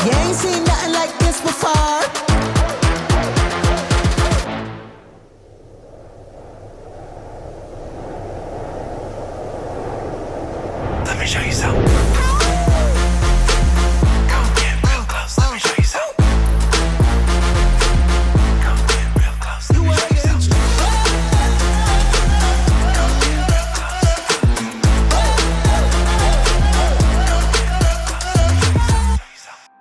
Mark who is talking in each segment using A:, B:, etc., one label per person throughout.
A: You ain't seen nothing like this before.
B: Let me show you something. Come get real close. Let me show you something. Come get real close. Let me show you something. Come get real close. Show you something.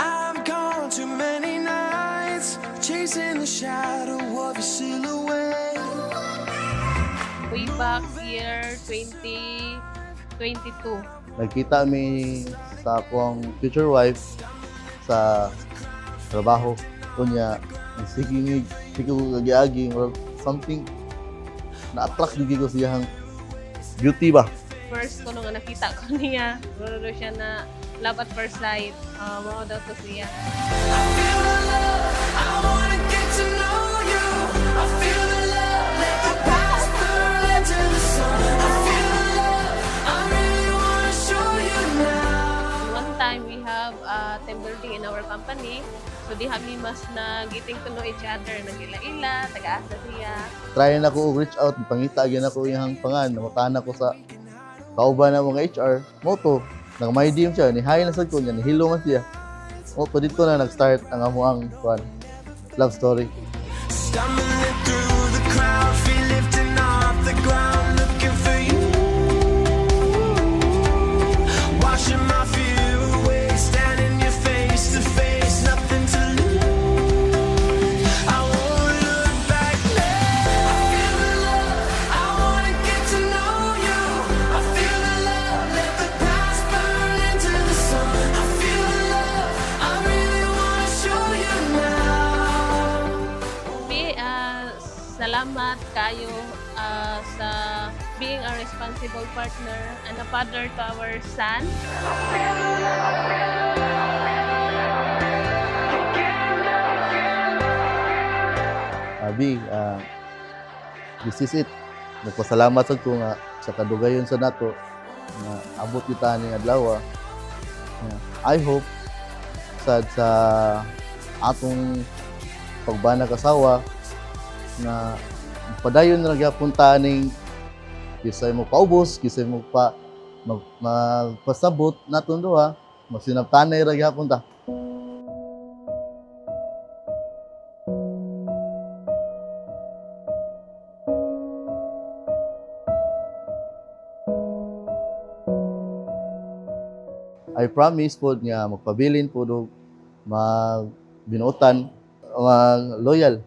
A: I've gone too many nights chasing the shadow of your silhouette.
C: Way back year 2022.
D: Nagkita mi sa akong future wife sa trabaho. Kunya, sige ko agi-agi or something na-attract din ko siyang beauty ba.
C: First ko nung nakita ko niya, siguro siya na love at first sight. Mga daw to siya.
A: I feel the love, I wanna get to know you. I feel the love, let the past burn into the sun. I feel the love, I really wanna show you now.
C: One time we have a team building in our company. So di kami mas na getting to know each other. Nagila-ila, taga-asa siya.
D: Try na ko reach out, pangita gyud ako iyang pangan, namutahan ako sa kauban na mga HR. Moto, nag-my-DM siya, ni-hi na sad ko niya, nihilo man siya. Moto dito na nag-start ang amuang love story.
A: Stumbling through the crowd, feet lifting off the ground, looking for you. Washing my fear away, standing your face to face, nothing to lose. I won't look back now. I feel the love, I wanna get to know you. I feel the love, let the past burn into the sun. I feel the love, I really wanna show you now.
C: Salamat kayo sa being a responsible partner and a father to our son.
D: Abi, this is it. Nagpasalamat sad ko nga sa kadugayon sa nato nga abot kita ni adlaw. I hope sad sa atong pagbanag asawa na padayon na nagyapunta ning kisay mo paubos, kisay mo pa magpasabot naton duha, masinabtanay ra gyapon ta. I promise po nga magpabilin po do magbinuotan mag loyal.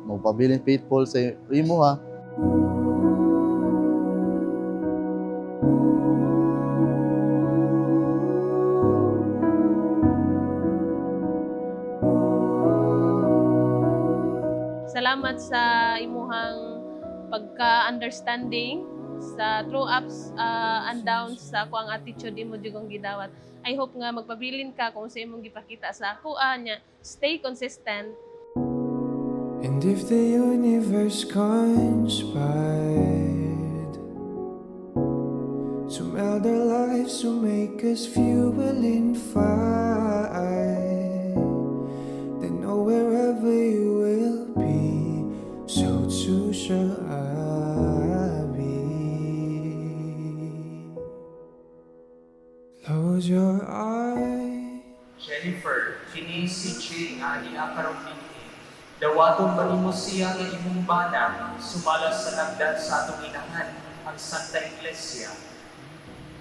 D: Magpabilin faithful sa imo ha.
C: Salamat sa imuhang pagka-understanding sa through ups and downs sa ako ang attitude mo jud kong gidawat. I hope nga magpabilin ka kung sa imong gipakita sa ako nya. Stay consistent.
E: And if the universe conspired to meld our lives to make us fuel in fire, then know wherever you will be, so too shall I be. Close your eyes.
F: Jennifer, kini si Jay nga karon dinhi. Dawaton ba nimo siya nga imong bana sumalas sa nagdan sa atong inahan ang Santa Iglesia?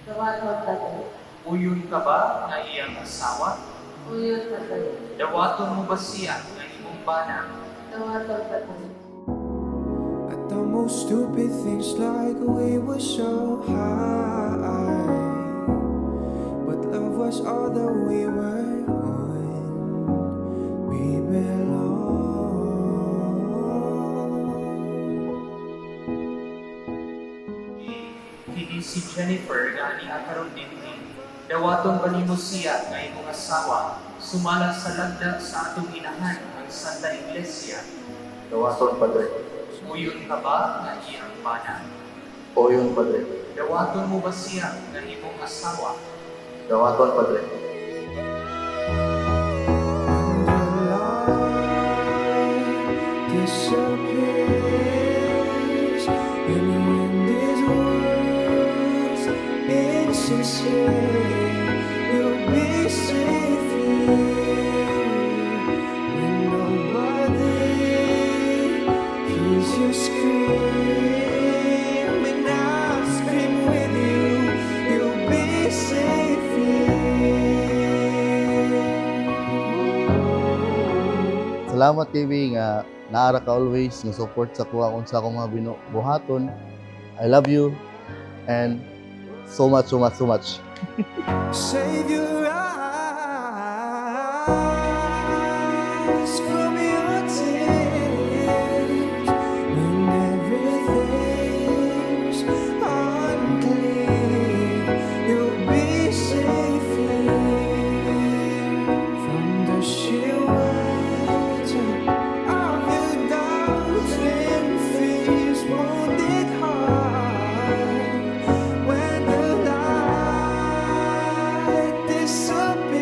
G: Dawaton tayo.
F: Uyon ka ba nga iyang asawa?
G: Uyon tayo.
F: Dawaton mo ba siya nga imong bana?
G: Dawaton tayo.
E: At the most stupid things like we were so high, but love was all that we were on. We belong.
F: Kini si Jennifer nga karon dinhi. Dawaton ba nimo siya nga imong asawa sumalas sa lagda sa atong inahan ang Santa Iglesia?
D: Dawaton, Padre.
F: Uyon ka ba nga iyang bana?
D: O yun, Padre.
F: Dawaton mo ba siya nga imong asawa?
D: Dawaton, Padre.
E: Disappears, and when these words insincere, you'll be safe here when nobody hears you scream, and I'll scream with you. You'll be safe here.
D: Salamat TV nga naara ka always nga support sa kuha kung sa akong mga buhaton. I love you and so much.
E: Save your eyes from your tears when everything's unclear. You'll be safe here from the sheer welter of your doubts and fears. Wounded heart when the light disappears,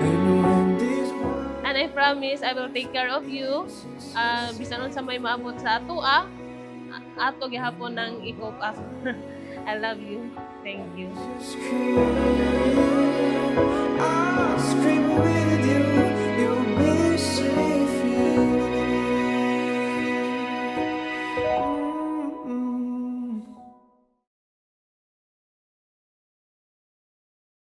E: and when these words
C: And I promise I will take care of you. Bisan unsa may maabot sa ato gihapon ng i-cope up. I love you. Thank you.
E: scream.